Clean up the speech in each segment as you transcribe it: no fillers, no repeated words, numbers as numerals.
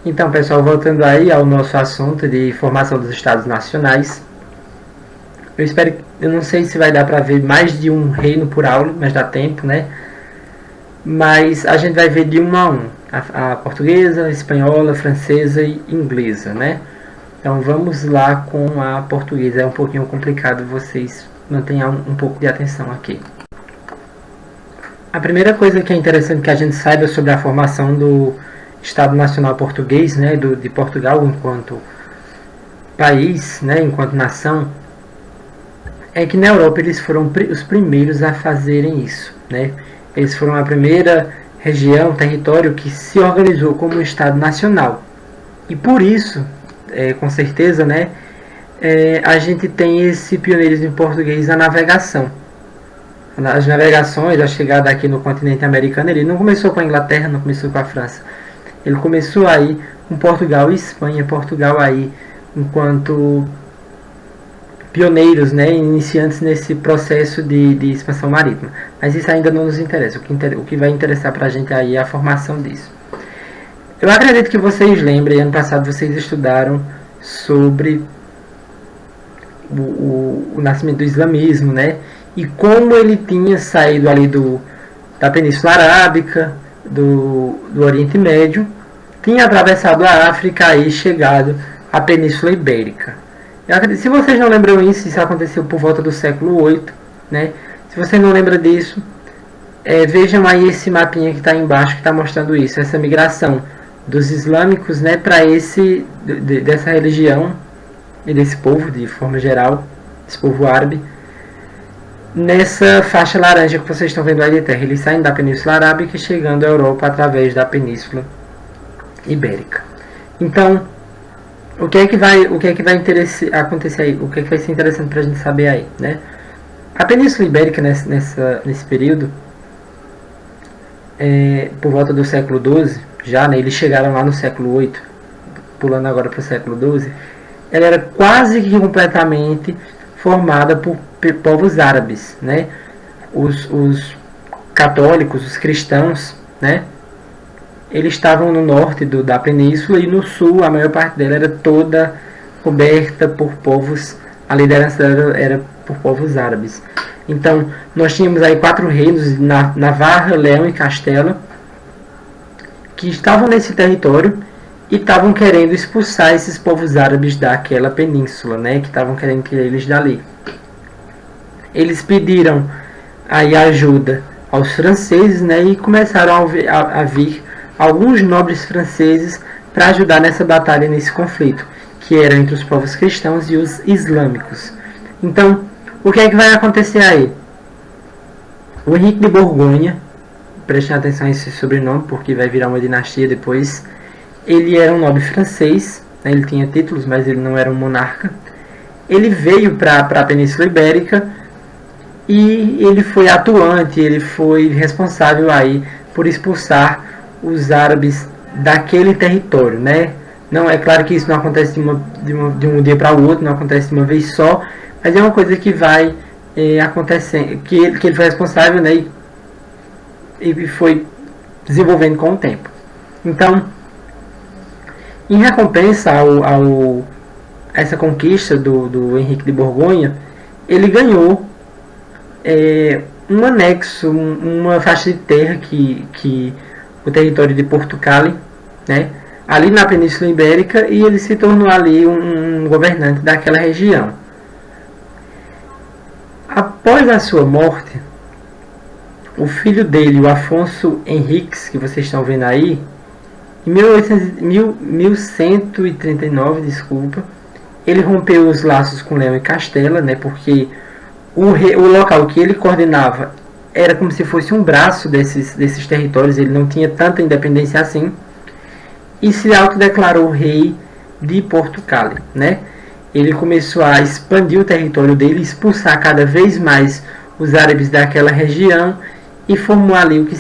Então, pessoal, voltando aí ao nosso assunto de formação dos estados nacionais, eu não sei se vai dar para ver mais de um reino por aula, mas dá tempo, né? Mas a gente vai ver de um a um, a portuguesa, a espanhola, a francesa e inglesa, né? Então vamos lá com a portuguesa, é um pouquinho complicado, vocês mantenham um pouco de atenção aqui. A primeira coisa que é interessante que a gente saiba sobre a formação do Estado Nacional Português, né, de Portugal enquanto país, né, enquanto nação, é que na Europa eles foram os primeiros a fazerem isso, né? Eles foram a primeira região, território que se organizou como um Estado nacional. E por isso, com certeza, né, a gente tem esse pioneirismo português na navegação. As navegações, a chegada aqui no continente americano, ele não começou com a Inglaterra, não começou com a França. Ele começou aí com Portugal e Espanha. Portugal aí enquanto pioneiros, né, iniciantes nesse processo de expansão marítima. Mas isso ainda não nos interessa. O que vai interessar para a gente aí é a formação disso. Eu acredito que vocês lembrem, ano passado vocês estudaram sobre o nascimento do islamismo, né? E como ele tinha saído ali da Península Arábica, do Oriente Médio, tinha atravessado a África e chegado à Península Ibérica. Se vocês não lembram isso aconteceu por volta do século VIII, né? Se vocês não lembram disso, vejam aí esse mapinha que está embaixo que está mostrando isso, essa migração dos islâmicos, né, para dessa religião e desse povo de forma geral, esse povo árabe, nessa faixa laranja que vocês estão vendo aí de terra. Eles saem da Península Arábica e chegando à Europa através da Península Ibérica. Então, o que é que vai acontecer aí? O que é que vai ser interessante para a gente saber aí, né? A Península Ibérica nesse período, por volta do século XII, já, né, eles chegaram lá no século VIII, pulando agora para o século XII, ela era quase que completamente formada por povos árabes, né? Os católicos, os cristãos, né? Eles estavam no norte da península e no sul a maior parte dela era toda coberta por povos, a liderança era por povos árabes. Então nós tínhamos aí 4 reinos, Navarra, Leão e Castela, que estavam nesse território e estavam querendo expulsar esses povos árabes daquela península, né? Que estavam querendo tirar eles dali. Eles pediram aí ajuda aos franceses, né? E começaram a vir alguns nobres franceses para ajudar nessa batalha, nesse conflito, que era entre os povos cristãos e os islâmicos. Então, o que é que vai acontecer aí? O Henrique de Borgonha, prestem atenção a esse sobrenome, porque vai virar uma dinastia depois, ele era um nobre francês, né? Ele tinha títulos, mas ele não era um monarca. Ele veio para a Península Ibérica e ele foi atuante, ele foi responsável aí por expulsar os árabes daquele território, né? Não, é claro que isso não acontece de um dia para o outro, não acontece de uma vez só, mas é uma coisa que vai acontecendo, que ele foi responsável, né? E foi desenvolvendo com o tempo. Então, em recompensa a essa conquista do Henrique de Borgonha, ele ganhou um anexo, uma faixa de terra que o território de Portugal, né, ali na Península Ibérica, e ele se tornou ali um governante daquela região. Após a sua morte, o filho dele, o Afonso Henriques, que vocês estão vendo aí, em 1139, ele rompeu os laços com Leão e Castela, né, porque o local que ele coordenava era como se fosse um braço desses territórios, ele não tinha tanta independência assim, e se autodeclarou rei de Portugal, né? Ele começou a expandir o território dele, expulsar cada vez mais os árabes daquela região e formou ali o que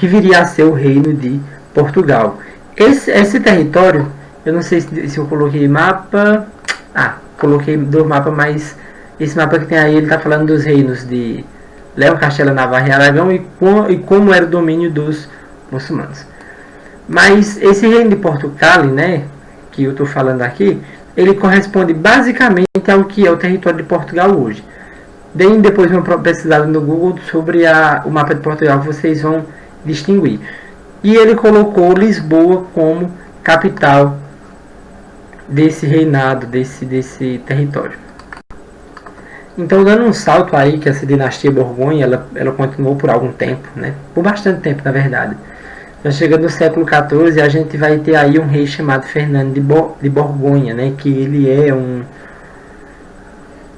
viria a ser o reino de Portugal. Esse território, eu não sei se eu coloquei mapa, coloquei do mapa, mas esse mapa que tem aí, ele está falando dos reinos de Leão, Castela, Navarra e Aragão e como era o domínio dos muçulmanos. Mas esse reino de Portugal, né, que eu estou falando aqui, ele corresponde basicamente ao que é o território de Portugal hoje. Deem depois uma pesquisada no Google sobre o mapa de Portugal, que vocês vão distinguir. E ele colocou Lisboa como capital desse reinado, desse território. Então, dando um salto aí, que essa dinastia Borgonha, ela continuou por algum tempo, né? Por bastante tempo, na verdade. Já chegando no século XIV, a gente vai ter aí um rei chamado Fernando de Borgonha, né? Que ele é um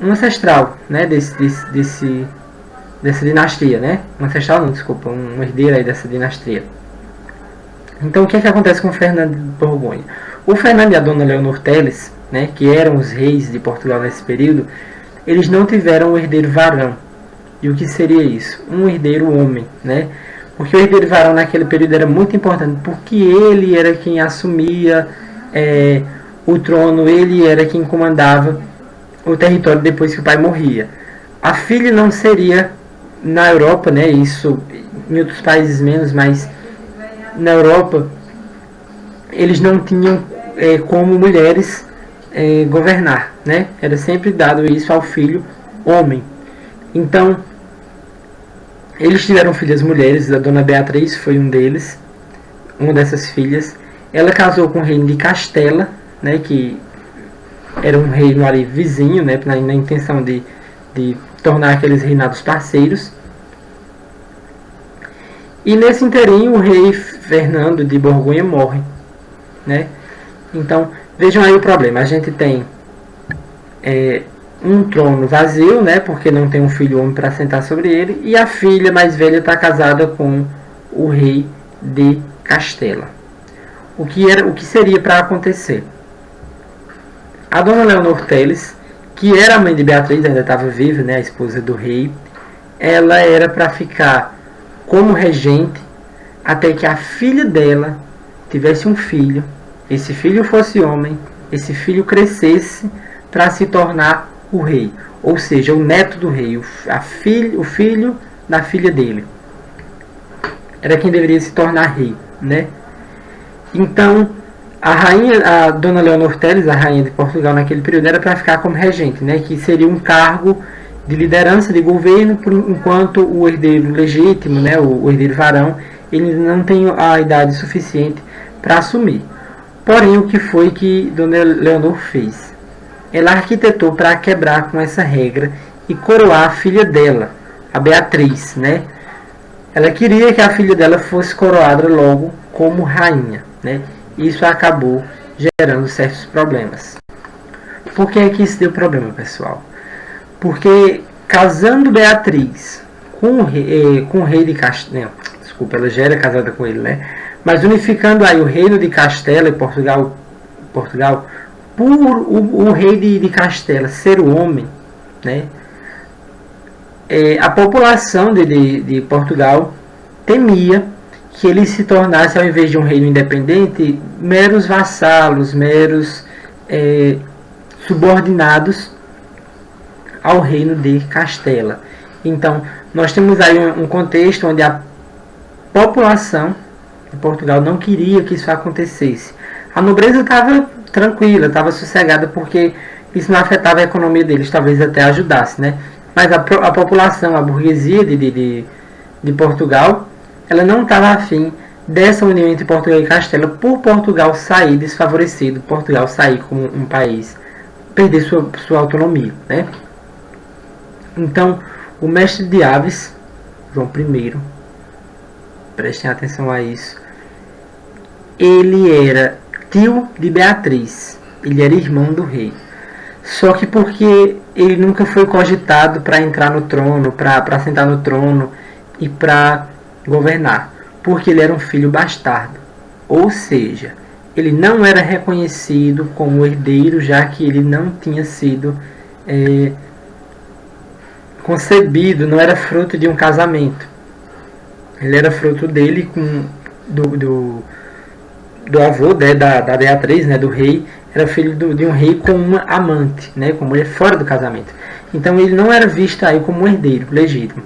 ancestral, né? Dessa dinastia, né? Um ancestral não, desculpa, um herdeiro aí dessa dinastia. Então, o que é que acontece com o Fernando de Borgonha? O Fernando e a dona Leonor Teles, né? Que eram os reis de Portugal nesse período, eles não tiveram um herdeiro varão. E o que seria isso? Um herdeiro homem, né? Porque o herdeiro varão naquele período era muito importante, porque ele era quem assumia o trono, ele era quem comandava o território depois que o pai morria. A filha não seria na Europa, né? Isso em outros países menos, mas na Europa eles não tinham como mulheres governar, né? Era sempre dado isso ao filho homem. Então eles tiveram filhas mulheres, a dona Beatriz foi uma dessas filhas. Ela casou com o reino de Castela, né, que era um reino ali vizinho, né, na intenção de tornar aqueles reinados parceiros. E nesse inteirinho o rei Fernando de Borgonha morre, né? Então vejam aí o problema, a gente tem um trono vazio, né, porque não tem um filho homem para sentar sobre ele, e a filha mais velha está casada com o rei de Castela. O que seria para acontecer? A dona Leonor Teles, que era a mãe de Beatriz, ainda estava viva, né, a esposa do rei, ela era para ficar como regente até que a filha dela tivesse um filho, esse filho fosse homem, esse filho crescesse para se tornar o rei, ou seja, o neto do rei, o filho da filha dele, era quem deveria se tornar rei, né? Então a dona Leonor Teles, a rainha de Portugal naquele período, era para ficar como regente, né? Que seria um cargo de liderança de governo, enquanto o herdeiro legítimo, né? O herdeiro varão, ele não tem a idade suficiente para assumir. Porém, o que foi que dona Leonor fez? Ela arquitetou para quebrar com essa regra e coroar a filha dela, a Beatriz, né? Ela queria que a filha dela fosse coroada logo como rainha, né? Isso acabou gerando certos problemas. Por que é que isso deu problema, pessoal? Porque casando Beatriz com o rei de Castela, desculpa, ela já era casada com ele, né? Mas unificando aí o reino de Castela e Portugal, por o rei de Castela ser o homem, né, a população de Portugal temia que ele se tornasse, ao invés de um reino independente, meros vassalos, meros subordinados ao reino de Castela. Então, nós temos aí um contexto onde a população de Portugal não queria que isso acontecesse. A nobreza estava tranquila, estava sossegada, porque isso não afetava a economia deles, talvez até ajudasse, né? Mas a população, a burguesia de Portugal, ela não estava afim dessa união entre Portugal e Castela, por Portugal sair desfavorecido, Portugal sair como um país, perder sua autonomia, né? Então, o mestre de aves, João I, prestem atenção a isso, ele era tio de Beatriz, ele era irmão do rei. Só que porque ele nunca foi cogitado para entrar no trono, para sentar no trono e para governar, porque ele era um filho bastardo. Ou seja, ele não era reconhecido como herdeiro, já que ele não tinha sido concebido, não era fruto de um casamento. Ele era fruto dele do avô, né, da Beatriz, né, do rei. Era filho de um rei com uma amante, né, com mulher fora do casamento. Então ele não era visto aí como um herdeiro legítimo.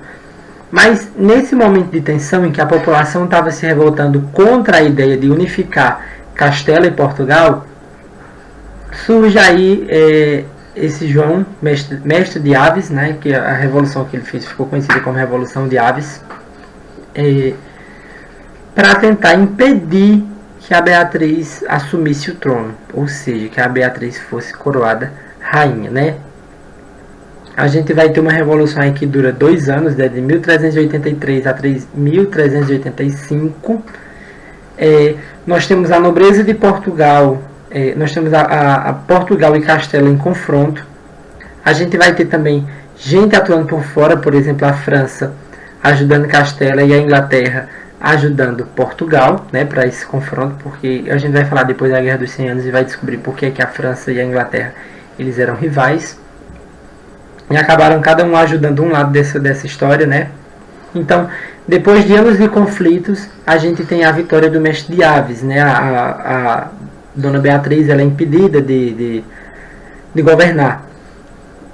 Mas nesse momento de tensão em que a população estava se revoltando contra a ideia de unificar Castela e Portugal, surge aí esse João, mestre de Aves, né, que a revolução que ele fez ficou conhecida como Revolução de Aves, para tentar impedir que a Beatriz assumisse o trono, ou seja, que a Beatriz fosse coroada rainha, né? A gente vai ter uma revolução aí que dura 2 anos, de 1383 a 1385. Nós temos a nobreza de Portugal, nós temos a Portugal e Castela em confronto. A gente vai ter também gente atuando por fora, por exemplo, a França ajudando Castela e a Inglaterra ajudando Portugal, né, para esse confronto, porque a gente vai falar depois da Guerra dos 100 Anos e vai descobrir por que a França e a Inglaterra eles eram rivais. E acabaram cada um ajudando um lado dessa história, né? Então, depois de anos de conflitos, a gente tem a vitória do mestre de Aves, né? A Dona Beatriz ela é impedida de governar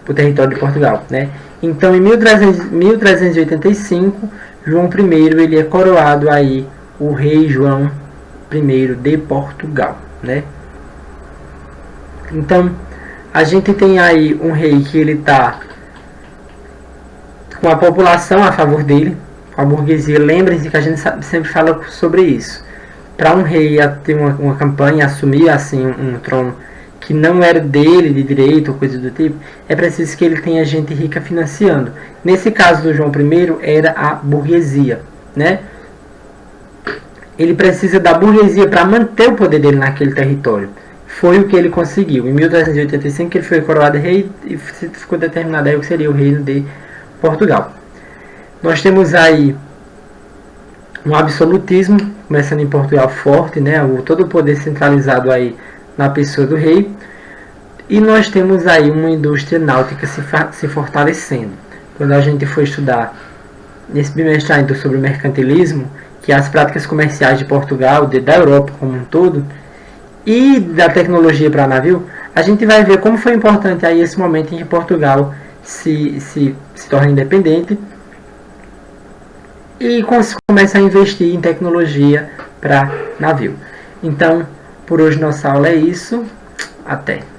o território de Portugal, né? Então, em 1385, João I ele é coroado aí o rei João I de Portugal, né? Então, a gente tem aí um rei que ele está com a população a favor dele, com a burguesia. Lembrem-se que a gente sempre fala sobre isso. Para um rei ter uma campanha, assumir assim um trono que não era dele de direito ou coisa do tipo, é preciso que ele tenha gente rica financiando. Nesse caso do João I era a burguesia, né? Ele precisa da burguesia para manter o poder dele naquele território. Foi o que ele conseguiu. Em 1385 ele foi coroado rei e ficou determinado aí o que seria o reino de Portugal. Nós temos aí um absolutismo, começando em Portugal forte, né? Todo o poder centralizado aí na pessoa do rei. E nós temos aí uma indústria náutica se fortalecendo. Quando a gente for estudar nesse bimestre ainda sobre o mercantilismo, que é as práticas comerciais de Portugal, da Europa como um todo, e da tecnologia para navio, a gente vai ver como foi importante aí esse momento em que Portugal se torna independente e começa a investir em tecnologia para navio. Então, por hoje nossa aula é isso. Até!